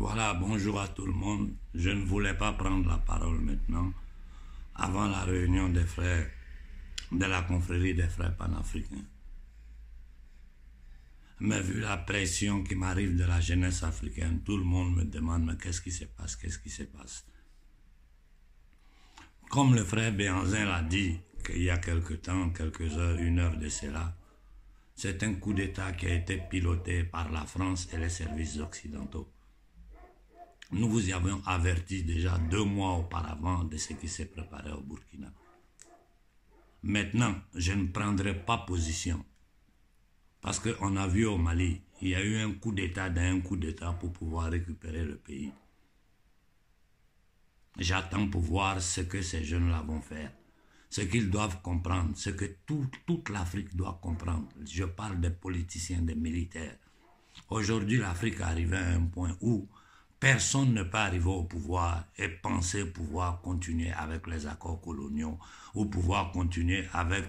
Voilà, bonjour à tout le monde. Je ne voulais pas prendre la parole maintenant, avant la réunion des frères de la confrérie des frères panafricains. Mais vu la pression qui m'arrive de la jeunesse africaine, tout le monde me demande mais qu'est-ce qui se passe, qu'est-ce qui se passe. Comme le frère Béhanzin l'a dit, qu'il y a quelque temps, quelques heures, une heure de cela, c'est un coup d'État qui a été piloté par la France et les services occidentaux. Nous vous y avions averti déjà 2 mois auparavant de ce qui s'est préparé au Burkina. Maintenant, je ne prendrai pas position. Parce qu'on a vu au Mali, il y a eu un coup d'État dans un coup d'État pour pouvoir récupérer le pays. J'attends pour voir ce que ces jeunes-là vont faire. Ce qu'ils doivent comprendre, ce que toute l'Afrique doit comprendre. Je parle des politiciens, des militaires. Aujourd'hui, l'Afrique est arrivée à un point où personne ne peut arriver au pouvoir et penser pouvoir continuer avec les accords coloniaux ou pouvoir continuer avec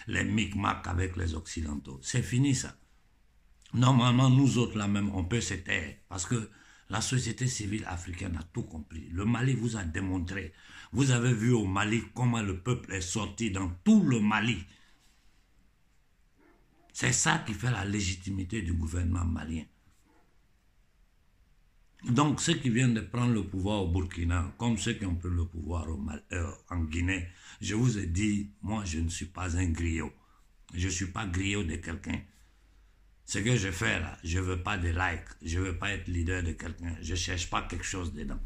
les micmacs avec les Occidentaux. C'est fini ça. Normalement, nous autres là même, on peut se taire parce que la société civile africaine a tout compris. Le Mali vous a démontré. Vous avez vu au Mali comment le peuple est sorti dans tout le Mali. C'est ça qui fait la légitimité du gouvernement malien. Donc, ceux qui viennent de prendre le pouvoir au Burkina, comme ceux qui ont pris le pouvoir en Guinée, je vous ai dit, moi, je ne suis pas un griot. Je ne suis pas griot de quelqu'un. Ce que je fais là, je ne veux pas de likes, je ne veux pas être leader de quelqu'un, je ne cherche pas quelque chose dedans.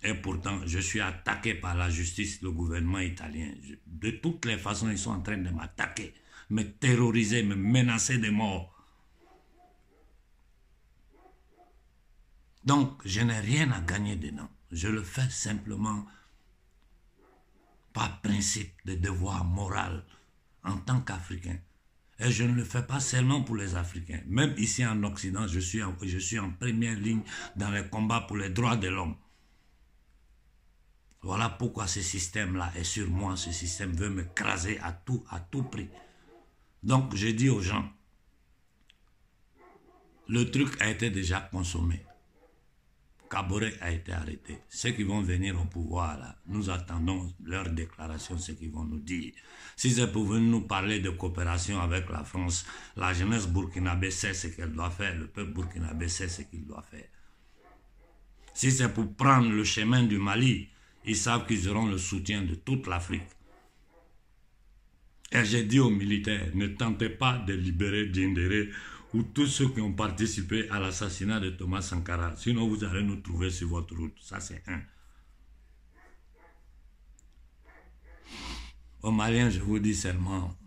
Et pourtant, je suis attaqué par la justice, le gouvernement italien. De toutes les façons, ils sont en train de m'attaquer, me terroriser, me menacer de mort. Donc, je n'ai rien à gagner dedans. Je le fais simplement par principe de devoir moral en tant qu'Africain. Et je ne le fais pas seulement pour les Africains. Même ici en Occident, je suis en première ligne dans les combats pour les droits de l'homme. Voilà pourquoi ce système-là est sur moi. Ce système veut me craser à tout prix. Donc, je dis aux gens, le truc a été déjà consommé. Kaboré a été arrêté. Ceux qui vont venir au pouvoir, là, nous attendons leur déclaration, ce qu'ils vont nous dire. Si c'est pour venir nous parler de coopération avec la France, la jeunesse burkinabé sait ce qu'elle doit faire, le peuple burkinabé sait ce qu'il doit faire. Si c'est pour prendre le chemin du Mali, ils savent qu'ils auront le soutien de toute l'Afrique. Et j'ai dit aux militaires, ne tentez pas de libérer Djindéré ou tous ceux qui ont participé à l'assassinat de Thomas Sankara. Sinon, vous allez nous trouver sur votre route. Ça, c'est un. Aux Maliens, je vous dis seulement,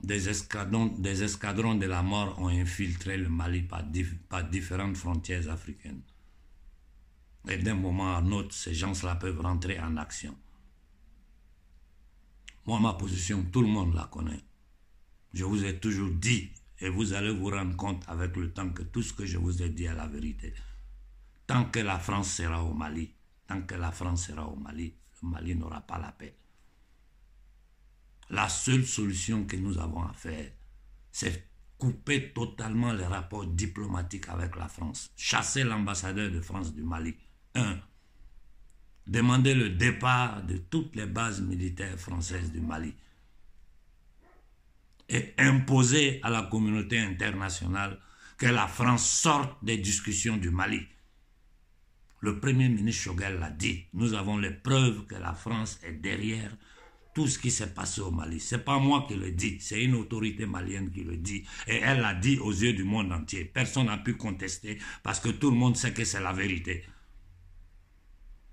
des escadrons de la mort ont infiltré le Mali par différentes frontières africaines. Et d'un moment à un autre, ces gens-là peuvent rentrer en action. Moi, ma position, tout le monde la connaît. Je vous ai toujours dit, et vous allez vous rendre compte avec le temps que tout ce que je vous ai dit est la vérité. Tant que la France sera au Mali, le Mali n'aura pas la paix. La seule solution que nous avons à faire, c'est couper totalement les rapports diplomatiques avec la France. Chasser l'ambassadeur de France du Mali. 1. Demander le départ de toutes les bases militaires françaises du Mali. Et imposer à la communauté internationale que la France sorte des discussions du Mali. Le premier ministre Choguel l'a dit. Nous avons les preuves que la France est derrière tout ce qui s'est passé au Mali. Ce n'est pas moi qui le dis, c'est une autorité malienne qui le dit. Et elle l'a dit aux yeux du monde entier. Personne n'a pu contester parce que tout le monde sait que c'est la vérité.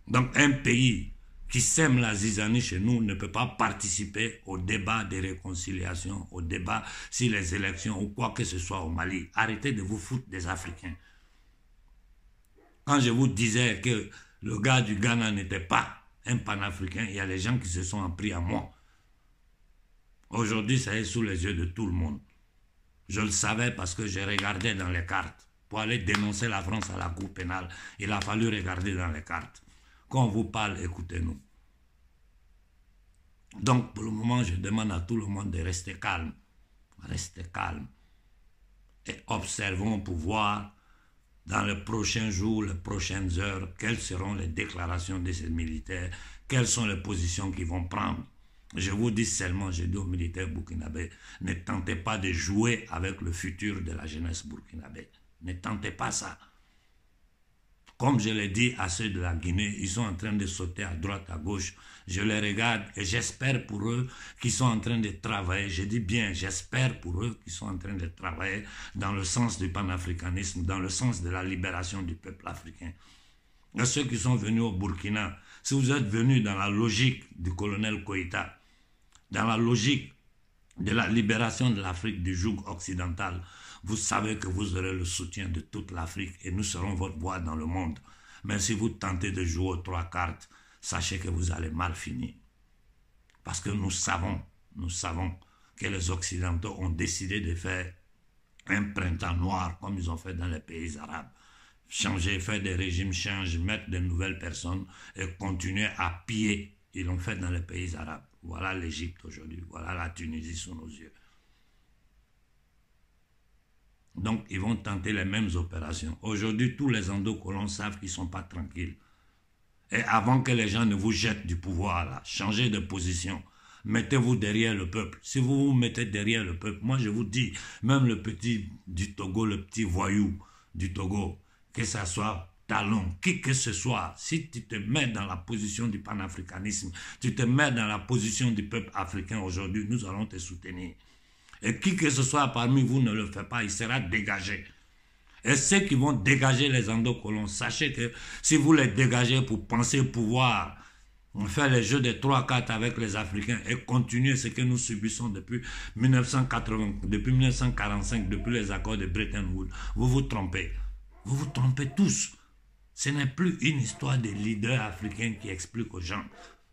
Donc un pays qui sème la zizanie chez nous ne peut pas participer au débat de réconciliation, au débat sur les élections ou quoi que ce soit au Mali. Arrêtez de vous foutre des Africains. Quand je vous disais que le gars du Ghana n'était pas un panafricain, il y a des gens qui se sont pris à moi. Aujourd'hui, ça est sous les yeux de tout le monde. Je le savais parce que j'ai regardé dans les cartes. Pour aller dénoncer la France à la Cour pénale, il a fallu regarder dans les cartes. Quand on vous parle, écoutez-nous. Donc, pour le moment, je demande à tout le monde de rester calme. Restez calme. Et observons pour voir dans les prochains jours, les prochaines heures, quelles seront les déclarations de ces militaires, quelles sont les positions qu'ils vont prendre. Je vous dis seulement, je dis aux militaires burkinabés, ne tentez pas de jouer avec le futur de la jeunesse burkinabé. Ne tentez pas ça. Comme je l'ai dit à ceux de la Guinée, ils sont en train de sauter à droite, à gauche. Je les regarde et j'espère pour eux qu'ils sont en train de travailler. Je dis bien, j'espère pour eux qu'ils sont en train de travailler dans le sens du panafricanisme, dans le sens de la libération du peuple africain. Et ceux qui sont venus au Burkina, si vous êtes venus dans la logique du colonel Koïta, dans la logique de la libération de l'Afrique du joug occidental, vous savez que vous aurez le soutien de toute l'Afrique et nous serons votre voix dans le monde. Mais si vous tentez de jouer aux 3 cartes, sachez que vous allez mal finir. Parce que nous savons que les Occidentaux ont décidé de faire un printemps noir comme ils ont fait dans les pays arabes. Changer, faire des régimes change, mettre de nouvelles personnes et continuer à piller. Ils l'ont fait dans les pays arabes. Voilà l'Égypte aujourd'hui, voilà la Tunisie sous nos yeux. Donc, ils vont tenter les mêmes opérations. Aujourd'hui, tous les endocolons savent qu'ils ne sont pas tranquilles. Et avant que les gens ne vous jettent du pouvoir, là, changez de position. Mettez-vous derrière le peuple. Si vous vous mettez derrière le peuple, moi je vous dis, même le petit du Togo, le petit voyou du Togo, que ce soit Talon, qui que ce soit, si tu te mets dans la position du panafricanisme, tu te mets dans la position du peuple africain aujourd'hui, nous allons te soutenir. Et qui que ce soit parmi vous ne le fait pas, il sera dégagé. Et ceux qui vont dégager les endocolons, sachez que si vous les dégagez pour penser pouvoir faire les jeux des 3-4 avec les Africains et continuer ce que nous subissons depuis 1980, depuis 1945, depuis les accords de Bretton Woods, vous vous trompez. Vous vous trompez tous. Ce n'est plus une histoire de leaders africains qui expliquent aux gens.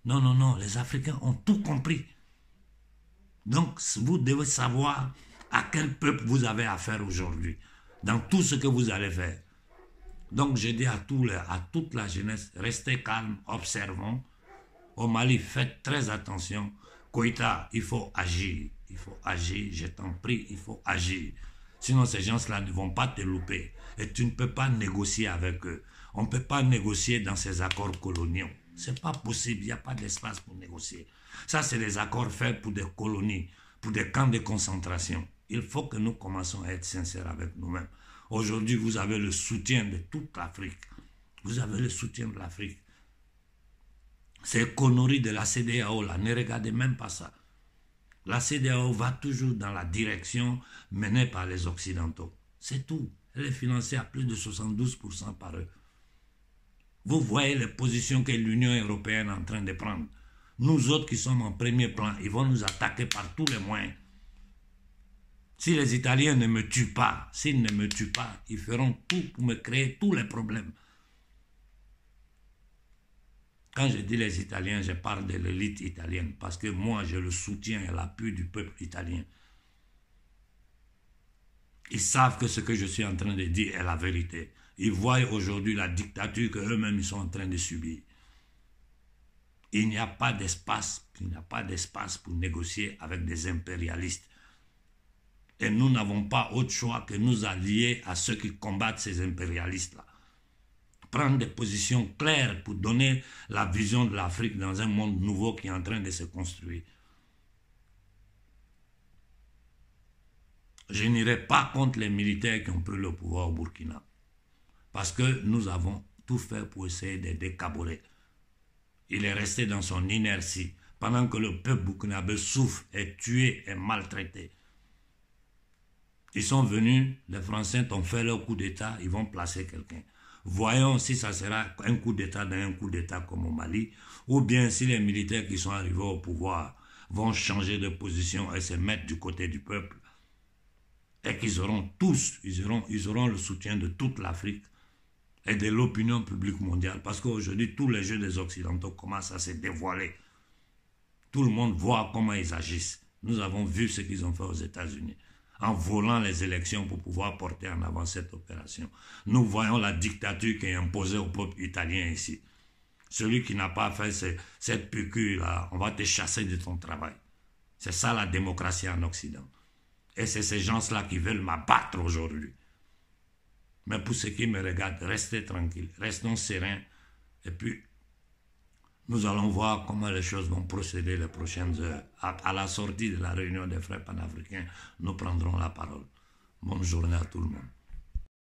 Non, non, non, les Africains ont tout compris. Donc, vous devez savoir à quel peuple vous avez affaire aujourd'hui, dans tout ce que vous allez faire. Donc, je dis à toute la jeunesse, restez calme, observons. Au Mali, faites très attention. Koïta, il faut agir. Il faut agir, je t'en prie, il faut agir. Sinon, ces gens-là ne vont pas te louper. Et tu ne peux pas négocier avec eux. On ne peut pas négocier dans ces accords coloniaux. Ce n'est pas possible, il n'y a pas d'espace pour négocier. Ça, c'est des accords faits pour des colonies, pour des camps de concentration. Il faut que nous commençons à être sincères avec nous-mêmes. Aujourd'hui, vous avez le soutien de toute l'Afrique. Vous avez le soutien de l'Afrique. Ces conneries de la CEDEAO, là, ne regardez même pas ça. La CEDEAO va toujours dans la direction menée par les Occidentaux. C'est tout. Elle est financée à plus de 72% par eux. Vous voyez les positions que l'Union européenne est en train de prendre. Nous autres qui sommes en premier plan, ils vont nous attaquer par tous les moyens. Si les Italiens ne me tuent pas, s'ils ne me tuent pas, ils feront tout pour me créer tous les problèmes. Quand je dis les Italiens, je parle de l'élite italienne, parce que moi, j'ai le soutien et l'appui du peuple italien. Ils savent que ce que je suis en train de dire est la vérité. Ils voient aujourd'hui la dictature qu'eux-mêmes ils sont en train de subir. Il n'y a pas d'espace, pour négocier avec des impérialistes. Et nous n'avons pas autre choix que nous allier à ceux qui combattent ces impérialistes-là. Prendre des positions claires pour donner la vision de l'Afrique dans un monde nouveau qui est en train de se construire. Je n'irai pas contre les militaires qui ont pris le pouvoir au Burkina. Parce que nous avons tout fait pour essayer de décaborer. Il est resté dans son inertie pendant que le peuple burkinabé souffre, est tué et maltraité. Ils sont venus, les Français ont fait leur coup d'État, ils vont placer quelqu'un. Voyons si ça sera un coup d'État dans un coup d'État comme au Mali, ou bien si les militaires qui sont arrivés au pouvoir vont changer de position et se mettre du côté du peuple, et qu'ils auront tous, ils auront le soutien de toute l'Afrique et de l'opinion publique mondiale. Parce qu'aujourd'hui, tous les jeux des Occidentaux commencent à se dévoiler. Tout le monde voit comment ils agissent. Nous avons vu ce qu'ils ont fait aux États-Unis, en volant les élections pour pouvoir porter en avant cette opération. Nous voyons la dictature qui est imposée au peuple italien ici. Celui qui n'a pas fait cette piqûre-là, on va te chasser de ton travail. C'est ça la démocratie en Occident. Et c'est ces gens-là qui veulent m'abattre aujourd'hui. Mais pour ceux qui me regardent, restez tranquilles, restons sereins. Et puis, nous allons voir comment les choses vont procéder les prochaines heures. À la sortie de la réunion des frères panafricains, nous prendrons la parole. Bonne journée à tout le monde.